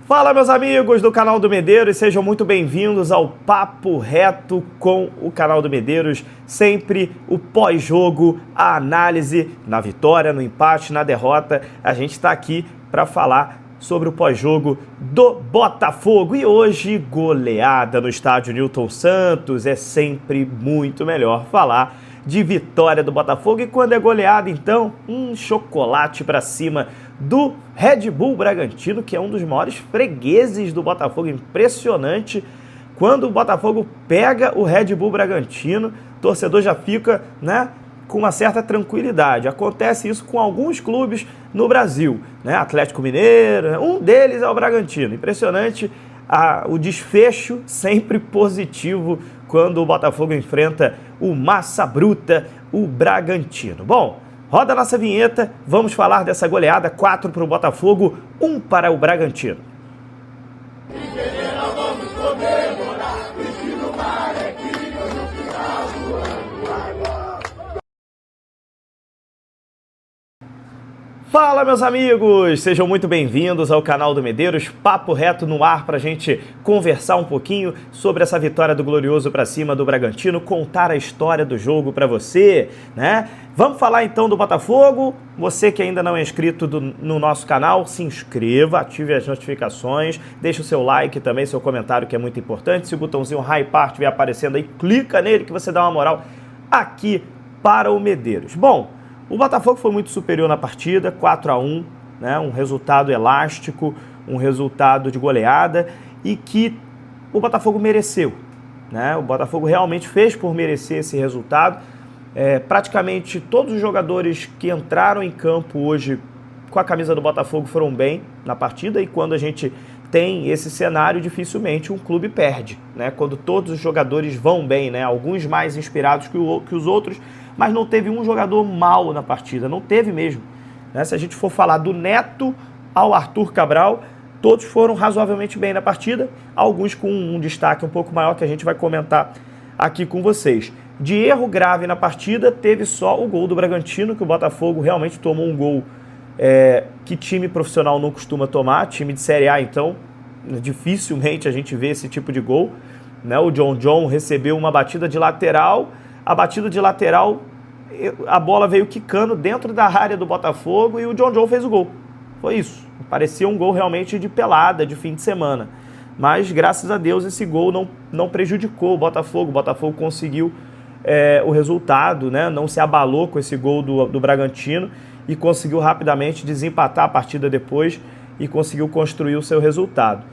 Fala, meus amigos do canal do Medeiros, sejam muito bem-vindos ao Papo Reto com o canal do Medeiros. Sempre o pós-jogo, a análise na vitória, no empate, na derrota. A gente está aqui para falar sobre o pós-jogo do Botafogo. E hoje, goleada no estádio Newton Santos. É sempre muito melhor falar de vitória do Botafogo. E quando é goleada, então, chocolate para cima do Red Bull Bragantino, que é um dos maiores fregueses do Botafogo. Impressionante. Quando o Botafogo pega o Red Bull Bragantino, o torcedor já fica, com uma certa tranquilidade. Acontece isso com alguns clubes no Brasil, Atlético Mineiro, um deles é o Bragantino. Impressionante o desfecho sempre positivo quando o Botafogo enfrenta o Massa Bruta, o Bragantino. Bom, roda a nossa vinheta, vamos falar dessa goleada, 4 para o Botafogo, 1 para o Bragantino. Fala, meus amigos! Sejam muito bem-vindos ao canal do Medeiros, Papo Reto no ar para a gente conversar um pouquinho sobre essa vitória do Glorioso para cima do Bragantino, contar a história do jogo para você, Vamos falar então do Botafogo. Você que ainda não é inscrito no nosso canal, se inscreva, ative as notificações, deixe o seu like também, seu comentário que é muito importante. Se o botãozinho Hypar estiver aparecendo aí, clica nele que você dá uma moral aqui para o Medeiros. Bom, o Botafogo foi muito superior na partida, 4-1, um resultado elástico, um resultado de goleada e que o Botafogo mereceu. O Botafogo realmente fez por merecer esse resultado. Praticamente todos os jogadores que entraram em campo hoje com a camisa do Botafogo foram bem na partida, e quando a gente tem esse cenário, dificilmente um clube perde, quando todos os jogadores vão bem, alguns mais inspirados que os outros, mas não teve um jogador mal na partida, não teve mesmo. Se a gente for falar do Neto ao Arthur Cabral, todos foram razoavelmente bem na partida, alguns com um destaque um pouco maior que a gente vai comentar aqui com vocês. De erro grave na partida, teve só o gol do Bragantino, que o Botafogo realmente tomou um gol que time profissional não costuma tomar, time de Série A, então, dificilmente a gente vê esse tipo de gol. O John recebeu uma batida de lateral, a bola veio quicando dentro da área do Botafogo e o John fez o gol. Foi isso. Parecia um gol realmente de pelada, de fim de semana. Mas, graças a Deus, esse gol não prejudicou o Botafogo. O Botafogo conseguiu o resultado, não se abalou com esse gol do Bragantino e conseguiu rapidamente desempatar a partida depois e conseguiu construir o seu resultado.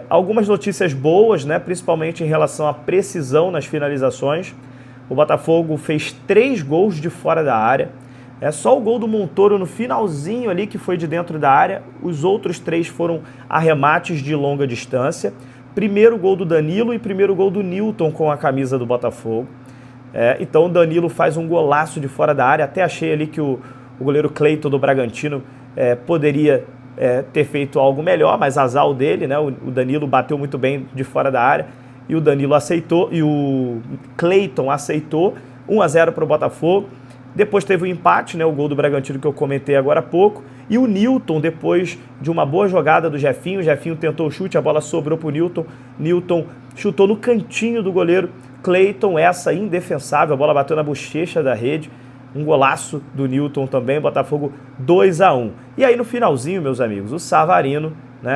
Algumas notícias boas, principalmente em relação à precisão nas finalizações. O Botafogo fez 3 gols de fora da área. Só o gol do Montoro no finalzinho ali que foi de dentro da área. Os outros 3 foram arremates de longa distância. Primeiro gol do Danilo e primeiro gol do Newton com a camisa do Botafogo. Então o Danilo faz um golaço de fora da área. Até achei ali que o goleiro Cleiton do Bragantino poderia ter feito algo melhor, mas azar o dele, O Danilo bateu muito bem de fora da área e o Danilo aceitou, e o Cleiton aceitou, 1-0 para o Botafogo. Depois teve o empate, o gol do Bragantino que eu comentei agora há pouco, e o Newton, depois de uma boa jogada do Jefinho, o Jefinho tentou o chute, a bola sobrou para o Newton chutou no cantinho do goleiro Cleiton, essa indefensável, a bola bateu na bochecha da rede, um golaço do Newton também, Botafogo 2-1. E aí no finalzinho, meus amigos, o Savarino,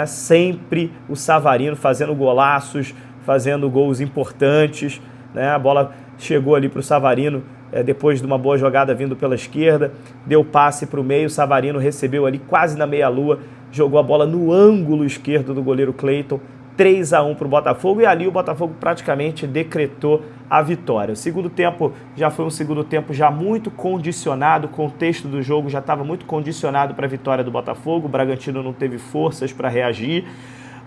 sempre o Savarino fazendo golaços, fazendo gols importantes, a bola chegou ali para o Savarino, depois de uma boa jogada vindo pela esquerda, deu passe para o meio, o Savarino recebeu ali quase na meia-lua, jogou a bola no ângulo esquerdo do goleiro Cleiton, 3-1 para o Botafogo, e ali o Botafogo praticamente decretou a vitória. O segundo tempo já foi um segundo tempo já muito condicionado, o contexto do jogo já estava muito condicionado para a vitória do Botafogo, o Bragantino não teve forças para reagir,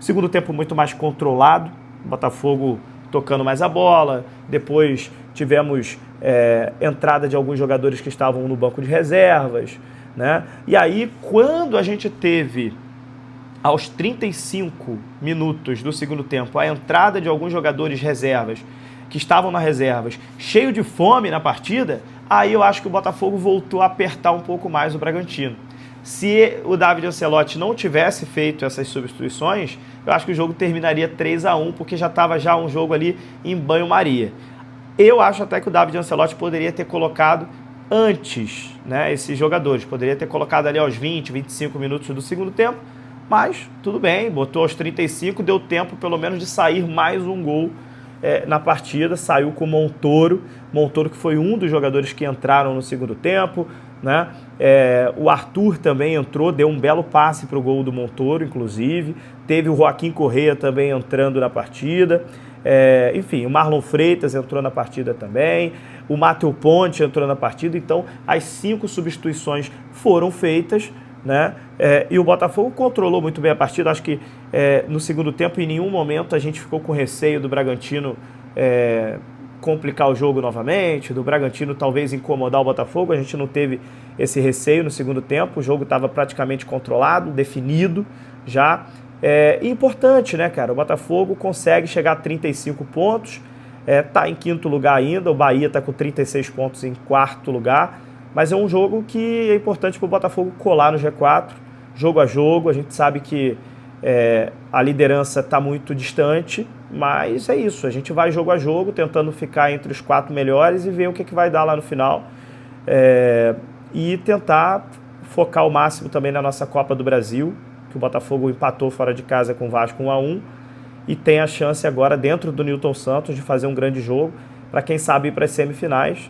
segundo tempo muito mais controlado, o Botafogo tocando mais a bola, depois tivemos entrada de alguns jogadores que estavam no banco de reservas, E aí, quando a gente teve, aos 35 minutos do segundo tempo, a entrada de alguns jogadores reservas, que estavam nas reservas, cheio de fome na partida, aí eu acho que o Botafogo voltou a apertar um pouco mais o Bragantino. Se o David Ancelotti não tivesse feito essas substituições, eu acho que o jogo terminaria 3-1, porque já estava já um jogo ali em banho-maria. Eu acho até que o David Ancelotti poderia ter colocado antes, né, esses jogadores. Poderia ter colocado ali aos 20, 25 minutos do segundo tempo, mas tudo bem, botou aos 35, deu tempo pelo menos de sair mais um gol na partida. Saiu com o Montoro que foi um dos jogadores que entraram no segundo tempo, né? O Arthur também entrou, deu um belo passe para o gol do Montoro, inclusive. Teve o Joaquim Correa também entrando na partida. Enfim, o Marlon Freitas entrou na partida também. O Matheus Ponte entrou na partida. Então, as 5 substituições foram feitas, né? E o Botafogo controlou muito bem a partida. Acho que no segundo tempo, em nenhum momento, a gente ficou com receio do Bragantino complicar o jogo novamente, do Bragantino talvez incomodar o Botafogo. A gente não teve esse receio no segundo tempo, o jogo estava praticamente controlado, definido já. Importante, né, cara? O Botafogo consegue chegar a 35 pontos, tá em 5º lugar ainda, o Bahia tá com 36 pontos em 4º lugar, mas é um jogo que é importante para o Botafogo colar no G4, jogo a jogo. A gente sabe que a liderança está muito distante, mas é isso, a gente vai jogo a jogo, tentando ficar entre os 4 melhores e ver o que vai dar lá no final, e tentar focar o máximo também na nossa Copa do Brasil, que o Botafogo empatou fora de casa com o Vasco 1-1, e tem a chance agora dentro do Newton Santos de fazer um grande jogo, para quem sabe ir para as semifinais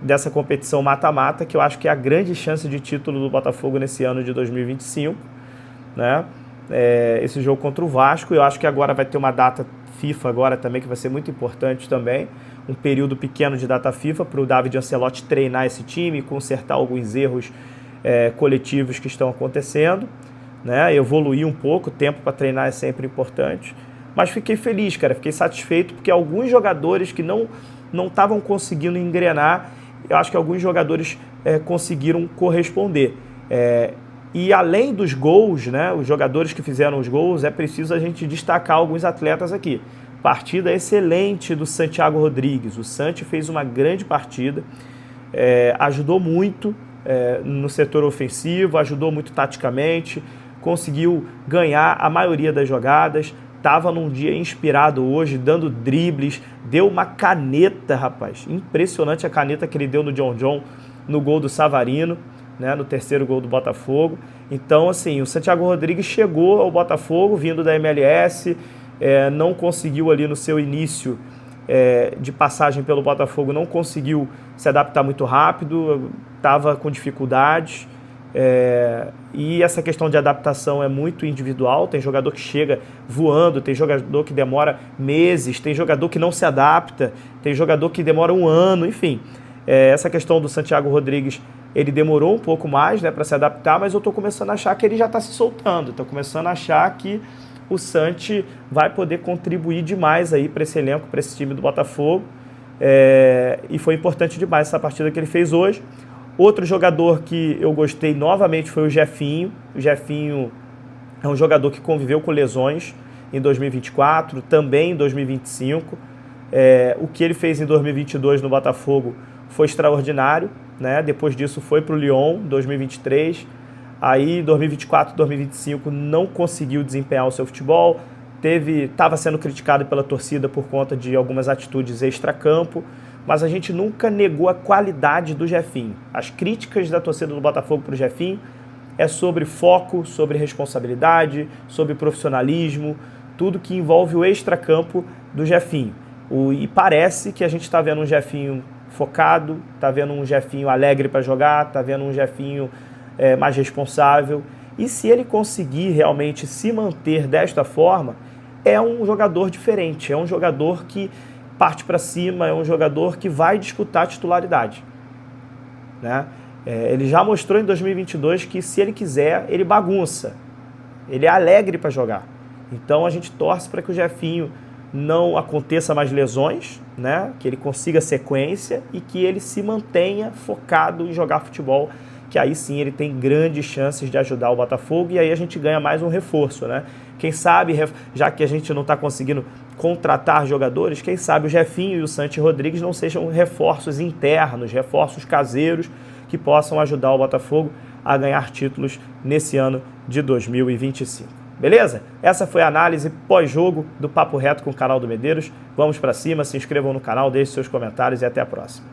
dessa competição mata-mata, que eu acho que é a grande chance de título do Botafogo nesse ano de 2025, né? Esse jogo contra o Vasco. Eu acho que agora vai ter uma data FIFA agora também, que vai ser muito importante também, um período pequeno de data FIFA para o David Ancelotti treinar esse time, consertar alguns erros coletivos que estão acontecendo, né? Evoluir um pouco, tempo para treinar é sempre importante, mas fiquei feliz, cara, fiquei satisfeito, porque alguns jogadores que não estavam conseguindo engrenar, eu acho que alguns jogadores conseguiram corresponder. E além dos gols, né, os jogadores que fizeram os gols, é preciso a gente destacar alguns atletas aqui. Partida excelente do Santiago Rodrigues. O Santi fez uma grande partida, ajudou muito no setor ofensivo, ajudou muito taticamente, conseguiu ganhar a maioria das jogadas. Estava num dia inspirado hoje, dando dribles, deu uma caneta, rapaz. Impressionante a caneta que ele deu no John no gol do Savarino, né, no 3º gol do Botafogo. Então, assim, o Santiago Rodrigues chegou ao Botafogo vindo da MLS, não conseguiu ali no seu início de passagem pelo Botafogo, não conseguiu se adaptar muito rápido, estava com dificuldades, e essa questão de adaptação é muito individual. Tem jogador que chega voando, tem jogador que demora meses, tem jogador que não se adapta, tem jogador que demora um ano, enfim. Essa questão do Santiago Rodrigues, ele demorou um pouco mais, né, para se adaptar, mas eu estou começando a achar que ele já está se soltando, estou começando a achar que o Santi vai poder contribuir demais aí para esse elenco, para esse time do Botafogo, e foi importante demais essa partida que ele fez hoje. Outro jogador que eu gostei novamente foi o Jefinho. O Jefinho é um jogador que conviveu com lesões em 2024, também em 2025. O que ele fez em 2022 no Botafogo foi extraordinário, né? Depois disso foi para o Lyon, 2023. Aí, 2024, 2025, não conseguiu desempenhar o seu futebol. Estava sendo criticado pela torcida por conta de algumas atitudes extracampo, mas a gente nunca negou a qualidade do Jefinho. As críticas da torcida do Botafogo para o Jefinho é sobre foco, sobre responsabilidade, sobre profissionalismo, tudo que envolve o extracampo do Jefinho. E parece que a gente está vendo um Jefinho focado, está vendo um Jefinho alegre para jogar, está vendo um Jefinho mais responsável. E se ele conseguir realmente se manter desta forma, é um jogador diferente, é um jogador que parte para cima, é um jogador que vai disputar a titularidade, né? Ele já mostrou em 2022 que, se ele quiser, ele bagunça, ele é alegre para jogar. Então a gente torce para que o Jefinho não aconteça mais lesões, né? Que ele consiga sequência e que ele se mantenha focado em jogar futebol, que aí sim ele tem grandes chances de ajudar o Botafogo, e aí a gente ganha mais um reforço, né? Quem sabe, já que a gente não está conseguindo contratar jogadores, quem sabe o Jefinho e o Santi Rodrigues não sejam reforços internos, reforços caseiros, que possam ajudar o Botafogo a ganhar títulos nesse ano de 2025. Beleza? Essa foi a análise pós-jogo do Papo Reto com o canal do Medeiros. Vamos para cima, se inscrevam no canal, deixem seus comentários e até a próxima.